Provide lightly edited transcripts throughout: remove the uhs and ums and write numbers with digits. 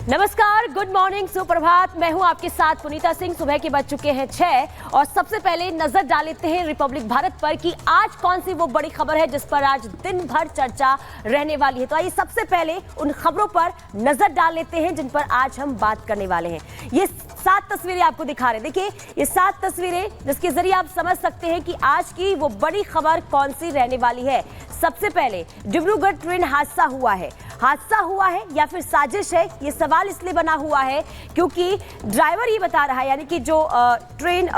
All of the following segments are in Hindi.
नमस्कार, गुड मॉर्निंग, सुप्रभात। मैं हूं आपके साथ पुनीता सिंह। सुबह के बज चुके हैं 6 और सबसे पहले नजर डाल लेते हैं रिपब्लिक भारत पर कि आज कौन सी वो बड़ी खबर है जिस पर आज दिन भर चर्चा रहने वाली है। तो आइए सबसे पहले उन खबरों पर नजर डाल लेते हैं जिन पर आज हम बात करने वाले हैं। ये 7 तस्वीरें आपको दिखा रहे हैं। देखिए, ये 7 तस्वीरें जिसके जरिए आप समझ सकते हैं कि आज की वो बड़ी खबर कौन सी रहने वाली है। सबसे पहले डिब्रूगढ़ ट्रेन हादसा हुआ है। हादसा हुआ है या फिर साजिश है, ये सवाल इसलिए बना हुआ है क्योंकि ड्राइवर ये बता रहा है, यानी कि जो ट्रेन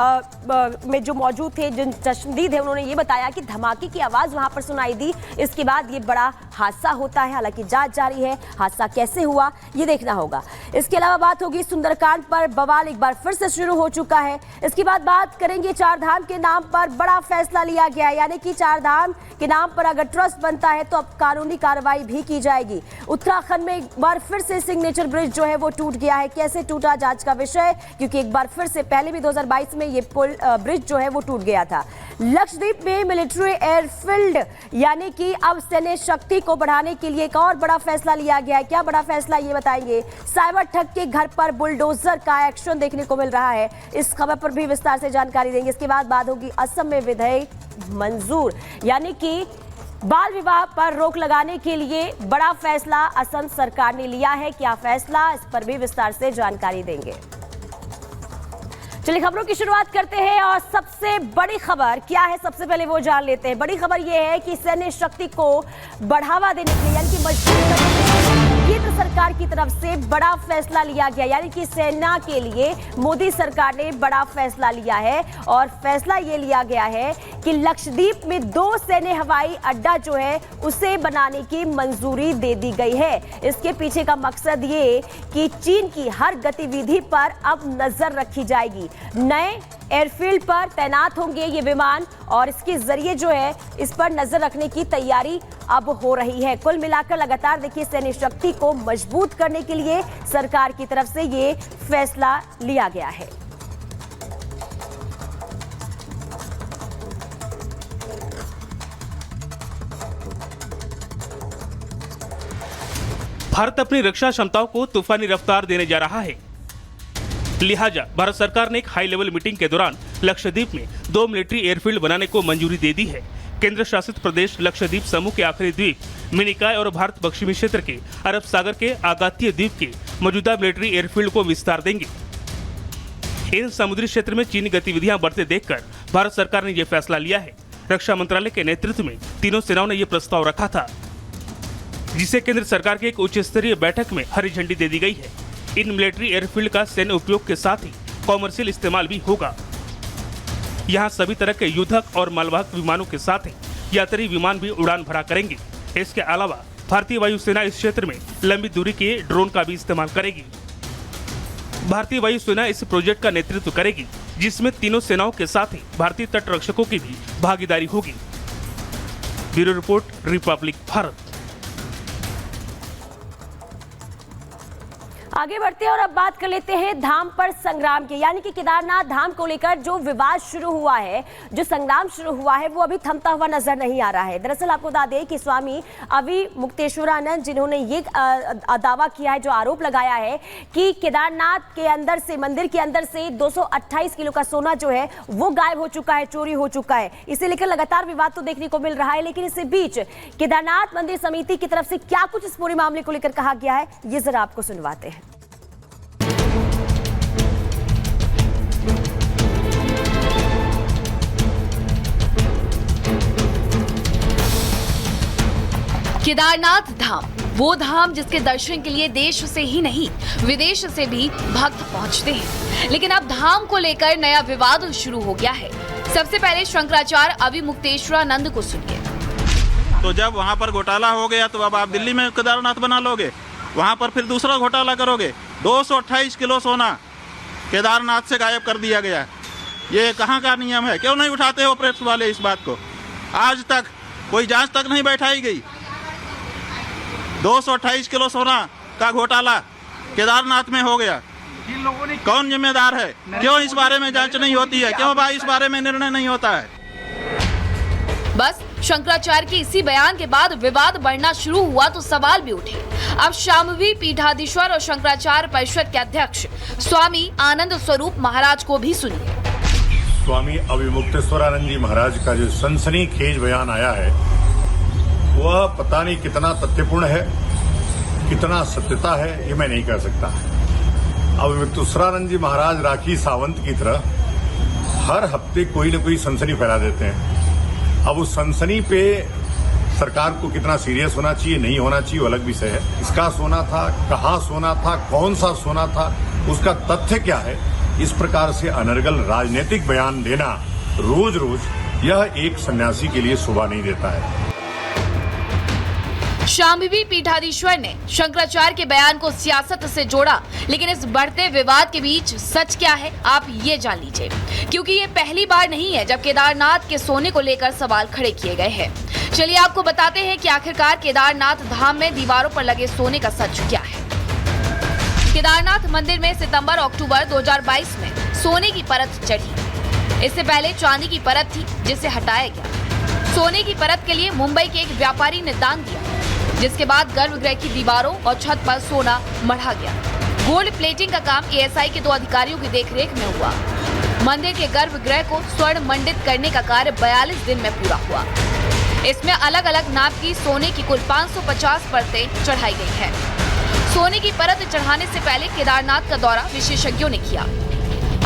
में जो मौजूद थे, जिन चश्मदीद है, उन्होंने ये बताया कि धमाके की आवाज वहां पर सुनाई दी। इसके बाद ये बड़ा हादसा होता है। हालांकि जांच जारी है, हादसा कैसे हुआ ये देखना होगा। इसके अलावा बात होगी सुंदरकांड पर। बवाल एक बार फिर से शुरू हो चुका है। इसके बाद बात करेंगे चार धाम के नाम पर बड़ा फैसला लिया गया है, यानी कि चार धाम के नाम पर अगर ट्रस्ट बनता है तो अब कानूनी कार्रवाई भी की जाएगी। उत्तराखंड में एक बार फिर से सिग्नेचर ब्रिज जो है वो टूट गया है। कैसे टूटा, जांच का विषय, क्योंकि एक बार फिर से पहले भी 2022 में ये ब्रिज जो है वो टूट गया था। लक्षद्वीप में मिलिट्री एयरफील्ड, यानी कि अब सैन्य शक्ति को बढ़ाने के लिए एक और बड़ा फैसला लिया गया है। क्या बड़ा फैसला, ये बताएंगे। साइबर ठग के घर पर बुलडोजर का एक्शन देखने को मिल रहा है। इस खबर पर भी विस्तार से जानकारी देंगे। इसके बाद बात होगी असम में विधेयक मंजूर, यानी कि बाल विवाह पर रोक लगाने के लिए बड़ा फैसला असम सरकार ने लिया है। क्या फैसला, इस पर भी विस्तार से जानकारी देंगे। चलिए खबरों की शुरुआत करते हैं और सबसे बड़ी खबर क्या है सबसे पहले वो जान लेते हैं। बड़ी खबर ये है कि सैन्य शक्ति को बढ़ावा देने के लिए, यानी कि मजबूत करने के लिए केंद्र सरकार की तरफ से बड़ा फैसला लिया गया, यानी कि सेना के लिए मोदी सरकार ने बड़ा फैसला लिया है। और फैसला ये लिया गया है कि लक्षद्वीप में 2 सैन्य हवाई अड्डा जो है उसे बनाने की मंजूरी दे दी गई है। इसके पीछे का मकसद ये कि चीन की हर गतिविधि पर अब नजर रखी जाएगी। नए एयरफील्ड पर तैनात होंगे ये विमान और इसके जरिए जो है इस पर नजर रखने की तैयारी अब हो रही है। कुल मिलाकर लगातार देखिए सैन्य शक्ति को मजबूत करने के लिए सरकार की तरफ से ये फैसला लिया गया है। भारत अपनी रक्षा क्षमताओं को तूफानी रफ्तार देने जा रहा है। लिहाजा भारत सरकार ने एक हाई लेवल मीटिंग के दौरान लक्षद्वीप में 2 मिलिट्री एयरफील्ड बनाने को मंजूरी दे दी है। केंद्र शासित प्रदेश लक्षद्वीप समूह के आखिरी द्वीप मिनिकॉय और भारत पश्चिमी क्षेत्र के अरब सागर के आगातीय द्वीप के मौजूदा मिलिट्री एयरफील्ड को विस्तार देंगे। इन समुद्री क्षेत्र में चीनी गतिविधियां बढ़ते देखकर भारत सरकार ने यह फैसला लिया है। रक्षा मंत्रालय के नेतृत्व में तीनों सेनाओं ने यह प्रस्ताव रखा था, जिसे केंद्र सरकार की एक उच्च स्तरीय बैठक में हरी झंडी दे दी गई है। इन मिलिट्री एयरफील्ड का सैन्य उपयोग के साथ ही कॉमर्शियल इस्तेमाल भी होगा। यहाँ सभी तरह के युद्धक और मालवाहक विमानों के साथ ही यात्री विमान भी उड़ान भरा करेंगे। इसके अलावा भारतीय वायुसेना इस क्षेत्र में लंबी दूरी के ड्रोन का भी इस्तेमाल करेगी। भारतीय वायुसेना इस प्रोजेक्ट का नेतृत्व करेगी, जिसमें तीनों सेनाओं के साथ ही भारतीय तट रक्षकों की भी भागीदारी होगी। Bureau report, Republic Bharat. आगे बढ़ते हैं और अब बात कर लेते हैं धाम पर संग्राम के, यानी कि केदारनाथ धाम को लेकर जो विवाद शुरू हुआ है, जो संग्राम शुरू हुआ है, वो अभी थमता हुआ नजर नहीं आ रहा है। दरअसल आपको बता दें कि स्वामी अवि मुक्तेश्वरानंद, जिन्होंने ये दावा किया है, जो आरोप लगाया है कि केदारनाथ के अंदर से, मंदिर के अंदर से 228 किलो का सोना जो है वो गायब हो चुका है, चोरी हो चुका है। इसे लेकर लगातार विवाद तो देखने को मिल रहा है। लेकिन इसी बीच केदारनाथ मंदिर समिति की तरफ से क्या कुछ इस पूरे मामले को लेकर कहा गया है, ये जरा आपको सुनवाते हैं। केदारनाथ धाम, वो धाम जिसके दर्शन के लिए देश से ही नहीं विदेश से भी भक्त पहुंचते हैं। लेकिन अब धाम को लेकर नया विवाद शुरू हो गया है। सबसे पहले शंकराचार्य अवि मुक्तेश्वरानंद को सुनिए। तो जब वहाँ पर घोटाला हो गया तो अब आप दिल्ली में केदारनाथ बना लोगे, वहाँ पर फिर दूसरा घोटाला करोगे। 228 किलो सोना केदारनाथ से गायब कर दिया गया। ये कहाँ का नियम है? क्यों नहीं उठाते हो प्रेस वाले इस बात को? आज तक कोई जांच तक नहीं बैठाई गई। 228 किलो सोना का घोटाला केदारनाथ में हो गया। कौन जिम्मेदार है? क्यों इस बारे में जांच नहीं होती है? क्यों भाई इस बारे में निर्णय नहीं होता है? बस शंकराचार्य के इसी बयान के बाद विवाद बढ़ना शुरू हुआ तो सवाल भी उठे। अब शाम्भवी पीठाधीश्वर और शंकराचार्य परिषद के अध्यक्ष स्वामी आनंद स्वरूप महाराज को भी सुनिए। स्वामी अविमुक्तेश्वरानंद जी महाराज का जो सनसनीखेज बयान आया है वह पता नहीं कितना तथ्यपूर्ण है, कितना सत्यता है, ये मैं नहीं कह सकता। अविमुक्तेश्वरानंद जी महाराज राखी सावंत की तरह हर हफ्ते कोई न कोई सनसनी फैला देते हैं। अब उस सनसनी पे सरकार को कितना सीरियस होना चाहिए, नहीं होना चाहिए, वो अलग विषय है। इसका सोना था, कहाँ सोना था, कौन सा सोना था, उसका तथ्य क्या है, इस प्रकार से अनर्गल राजनीतिक बयान देना रोज रोज यह एक सन्यासी के लिए शोभा नहीं देता है। शाम्भवी पीठाधीश्वर ने शंकराचार्य के बयान को सियासत से जोड़ा, लेकिन इस बढ़ते विवाद के बीच सच क्या है आप ये जान लीजिए, क्योंकि ये पहली बार नहीं है जब केदारनाथ के सोने को लेकर सवाल खड़े किए गए हैं। चलिए आपको बताते हैं कि आखिरकार केदारनाथ धाम में दीवारों पर लगे सोने का सच क्या है। केदारनाथ मंदिर में सितंबर अक्टूबर 2022 में सोने की परत चढ़ी। इससे पहले चांदी की परत थी जिसे हटाया गया। सोने की परत के लिए मुंबई के एक व्यापारी ने दान दिया, जिसके बाद गर्भगृह की दीवारों और छत पर सोना मढ़ा गया। गोल्ड प्लेटिंग का काम एएसआई के 2 अधिकारियों की देखरेख में हुआ। मंदिर के गर्भगृह को स्वर्ण मंडित करने का कार्य 42 दिन में पूरा हुआ। इसमें अलग अलग नाप की सोने की कुल 550 परतें चढ़ाई गई है। सोने की परत चढ़ाने से पहले केदारनाथ का दौरा विशेषज्ञों ने किया।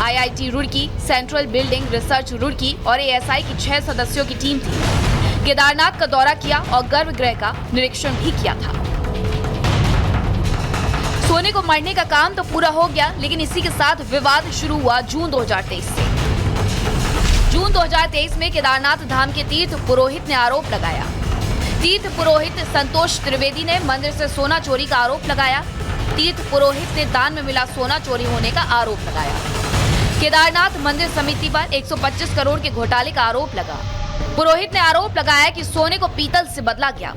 IIT Roorkee, central building research Roorkee और एएसआई की 6 सदस्यों की टीम थी। केदारनाथ का दौरा किया और गर्भगृह का निरीक्षण भी किया था। सोने को मढ़ने का काम तो पूरा हो गया, लेकिन इसी के साथ विवाद शुरू हुआ जून 2023 से। जून 2023 में केदारनाथ धाम के तीर्थ पुरोहित ने आरोप लगाया। तीर्थ पुरोहित संतोष त्रिवेदी ने मंदिर से सोना चोरी का आरोप लगाया। तीर्थ पुरोहित ने दान में मिला सोना चोरी होने का आरोप लगाया। केदारनाथ मंदिर समिति पर 125 करोड़ के घोटाले का आरोप लगा। पुरोहित ने आरोप लगाया कि सोने को पीतल से बदला गया।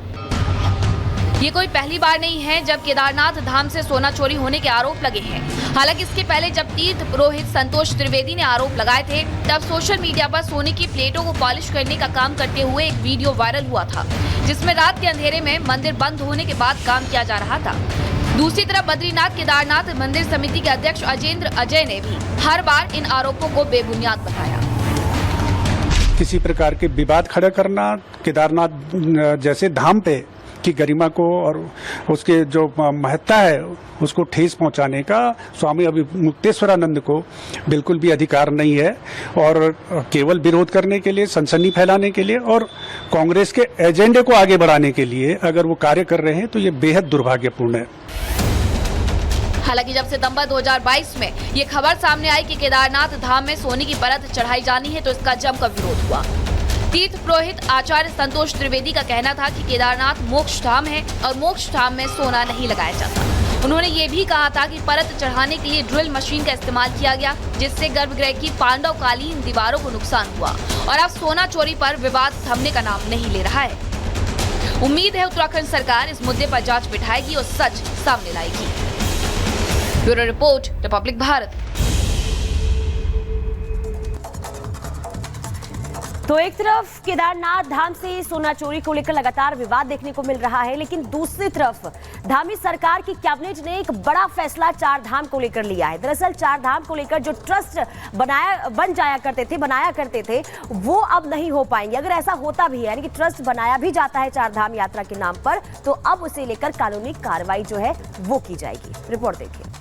ये कोई पहली बार नहीं है जब केदारनाथ धाम से सोना चोरी होने के आरोप लगे हैं। हालांकि इसके पहले जब तीर्थ पुरोहित संतोष त्रिवेदी ने आरोप लगाए थे, तब सोशल मीडिया पर सोने की प्लेटों को पॉलिश करने का काम करते हुए एक वीडियो वायरल हुआ था, जिसमें रात के अंधेरे में मंदिर बंद होने के बाद काम किया जा रहा था। दूसरी तरफ बद्रीनाथ केदारनाथ मंदिर समिति के अध्यक्ष अजेंद्र अजय ने भी हर बार इन आरोपों को बेबुनियाद बताया। किसी प्रकार के विवाद खड़ा करना, केदारनाथ जैसे धाम पे की गरिमा को और उसके जो महत्ता है उसको ठेस पहुंचाने का स्वामी अविमुक्तेश्वरानंद को बिल्कुल भी अधिकार नहीं है। और केवल विरोध करने के लिए, सनसनी फैलाने के लिए और कांग्रेस के एजेंडे को आगे बढ़ाने के लिए अगर वो कार्य कर रहे हैं तो ये बेहद दुर्भाग्यपूर्ण है। हालांकि जब सितंबर 2022 में ये खबर सामने आई कि केदारनाथ धाम में सोने की परत चढ़ाई जानी है, तो इसका जमकर विरोध हुआ। तीर्थ पुरोहित आचार्य संतोष त्रिवेदी का कहना था कि केदारनाथ मोक्ष धाम है और मोक्ष धाम में सोना नहीं लगाया जाता। उन्होंने ये भी कहा था कि परत चढ़ाने के लिए ड्रिल मशीन का इस्तेमाल किया गया, जिससे गर्भगृह की पांडवकालीन दीवारों को नुकसान हुआ और अब सोना चोरी पर विवाद थमने का नाम नहीं ले रहा है। उम्मीद है उत्तराखंड सरकार इस मुद्दे पर जांच बिठाएगी और सच सामने लाएगी। Bureau report, Republic Bharat. तो एक तरफ केदारनाथ धाम से सोना चोरी को लेकर लगातार विवाद देखने को मिल रहा है, लेकिन दूसरी तरफ धामी सरकार की कैबिनेट ने एक बड़ा फैसला 4 धाम को लेकर लिया है। दरअसल 4 धाम को लेकर जो ट्रस्ट बनाया करते थे वो अब नहीं हो पाएंगे। अगर ऐसा होता भी है, यानी कि ट्रस्ट बनाया भी जाता है 4 धाम यात्रा के नाम पर, तो अब उसे लेकर कानूनी कार्रवाई जो है वो की जाएगी। रिपोर्ट देखिए।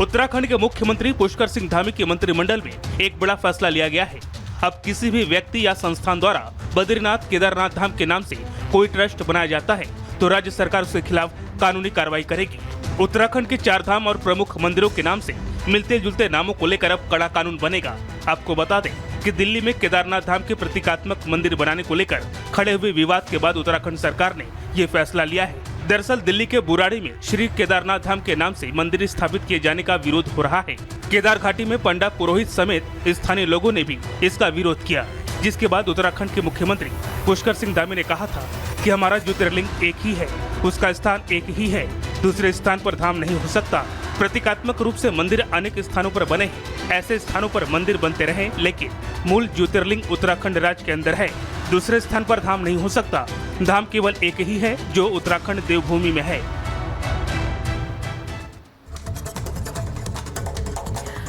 उत्तराखंड के मुख्यमंत्री पुष्कर सिंह धामी के मंत्रिमंडल में एक बड़ा फैसला लिया गया है। अब किसी भी व्यक्ति या संस्थान द्वारा बद्रीनाथ केदारनाथ धाम के नाम से कोई ट्रस्ट बनाया जाता है तो राज्य सरकार उसके खिलाफ कानूनी कार्रवाई करेगी। उत्तराखंड के 4 धाम और प्रमुख मंदिरों के नाम से मिलते जुलते नामों को लेकर अब कड़ा कानून बनेगा। आपको बता दें कि दिल्ली में केदारनाथ धाम के प्रतीकात्मक मंदिर बनाने को लेकर खड़े हुए विवाद के बाद उत्तराखंड सरकार ने ये फैसला लिया है। दरअसल दिल्ली के बुराड़ी में श्री केदारनाथ धाम के नाम से मंदिर स्थापित किए जाने का विरोध हो रहा है। केदार घाटी में पंडा पुरोहित समेत स्थानीय लोगों ने भी इसका विरोध किया, जिसके बाद उत्तराखंड के मुख्यमंत्री पुष्कर सिंह धामी ने कहा था कि हमारा ज्योतिर्लिंग एक ही है, उसका स्थान एक ही है, दूसरे स्थान पर धाम नहीं हो सकता। प्रतीकात्मक रूप से मंदिर अनेक स्थानों पर बने हैं। ऐसे स्थानों पर मंदिर बनते रहे, लेकिन मूल ज्योतिर्लिंग उत्तराखंड राज्य के अंदर है। दूसरे स्थान पर धाम नहीं हो सकता। धाम केवल एक ही है जो उत्तराखंड देवभूमि में है।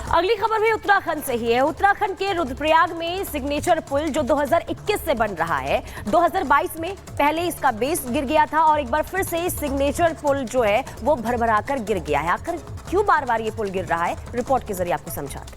अगली खबर भी उत्तराखंड से ही है। उत्तराखंड के रुद्रप्रयाग में सिग्नेचर पुल जो 2021 से बन रहा है, 2022 में पहले इसका बेस गिर गया था और एक बार फिर से सिग्नेचर पुल जो है वो भरभराकर गिर गया है। आखिर क्यों बार बार ये पुल गिर रहा है, रिपोर्ट के जरिए आपको समझाते हैं।